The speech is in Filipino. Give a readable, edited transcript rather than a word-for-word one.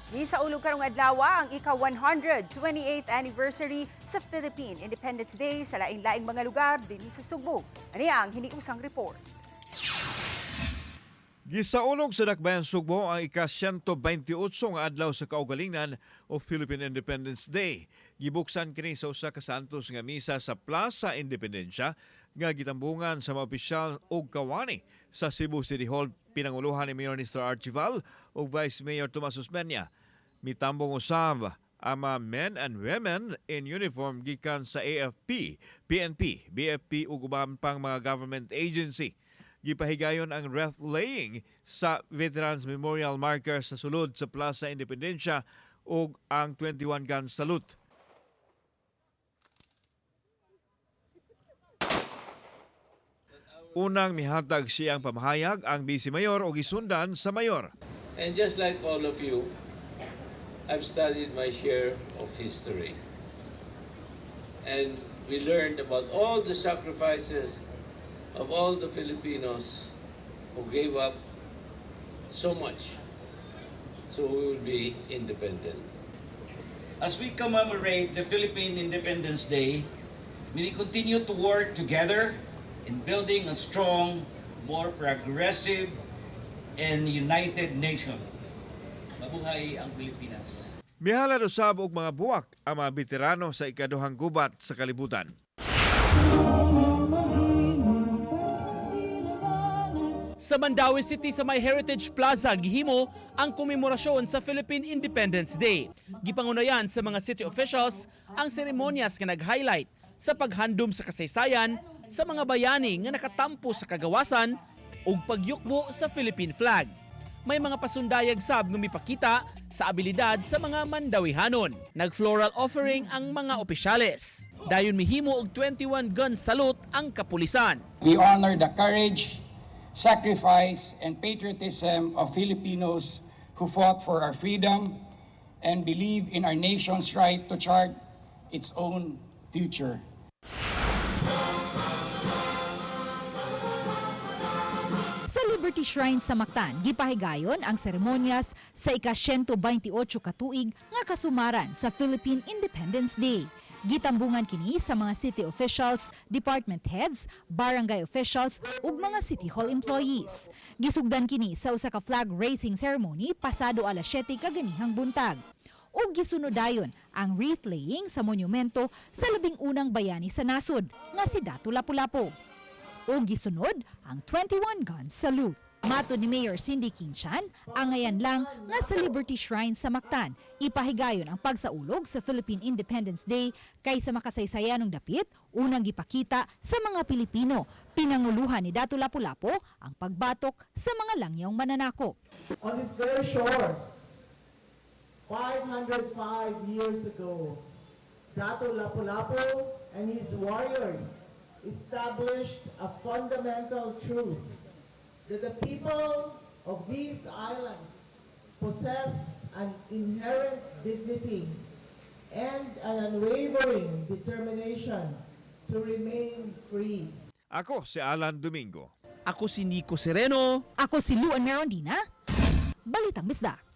Gisaulog karong adlaw ang ika-128th anniversary sa Philippine Independence Day sa laing-laing mga lugar dinhi sa Subo. Ani ang hiniusang report. Gisaulog sa Dakbayan Sugbo ang ika-128 nga adlaw sa kaugalingon o Philippine Independence Day. Gibuksan kini sa usa ka santos nga misa sa Plaza Independencia nga gitambungan sa mga opisyal og kawani sa Cebu City Hall pinanguluhan ni Mayor Nestor Archival ug Vice Mayor Tomas Osmeña. Mitambong usab ang mga men and women in uniform gikan sa AFP, PNP, BFP ug uban pang mga government agency. Gipahigayon ang wreath laying sa Veterans Memorial Marker sa sulod sa Plaza Independencia ug ang 21 gun salute. Unang mihatag siyang pamahayag ang Vice Mayor o gisundan sa Mayor. And just like all of you, I've studied my share of history. And we learned about all the sacrifices of all the Filipinos who gave up so much so we will be independent. As we commemorate the Philippine Independence Day, we continue to work together in building a strong, more progressive, and united nation. Mabuhay ang Pilipinas. Mihalad usab og mga buwak ang mga veterano sa ikaduhang gubat sa kalibutan. Sa Mandaue City sa may Heritage Plaza gihimo ang komemorasyon sa Philippine Independence Day. Gipangunayan sa mga city officials ang seremonyas nga nag-highlight sa paghandom sa kasaysayan sa mga bayani nga nakatampo sa kagawasan ug pagyukbo sa Philippine flag. May mga pasundayag sab nga mipakita sa abilidad sa mga Mandawihanon. Nag-floral offering ang mga opisyales. Dayon mihimo og 21 gun salute ang kapulisan. We honor the courage, sacrifice, and patriotism of Filipinos who fought for our freedom and believe in our nation's right to chart its own future. Sa Liberty Shrine sa Mactan, gipahigayon ang seremonyas sa ika-128 katuig nga kasumaran sa Philippine Independence Day. Gitambungan kini sa mga city officials, department heads, barangay officials ug mga city hall employees. Gisugdan kini sa usa ka flag raising ceremony pasado alas 7 kaganihang buntag. Ug gisunodayon ang wreath laying sa monumento sa labing unang bayani sa nasod nga si Dato Lapu-Lapu. Ug gisunod ang 21 gun salute. Mato ni Mayor Cindy Kinchan, angayan lang nga sa Liberty Shrine sa Mactan, ipahigayon ang pagsaulog sa Philippine Independence Day kaysa makasaysayan ng dapit, unang gipakita sa mga Pilipino. Pinanguluhan ni Dato Lapu-Lapu ang pagbatok sa mga langyawng mananakop. On these very shores, 505 years ago, Dato Lapu-Lapu and his warriors established a fundamental truth that the people of these islands possess an inherent dignity and an unwavering determination to remain free. Ako si Alan Domingo. Ako si Nico Sereno. Ako si Luan Merondina, Balitang Misda.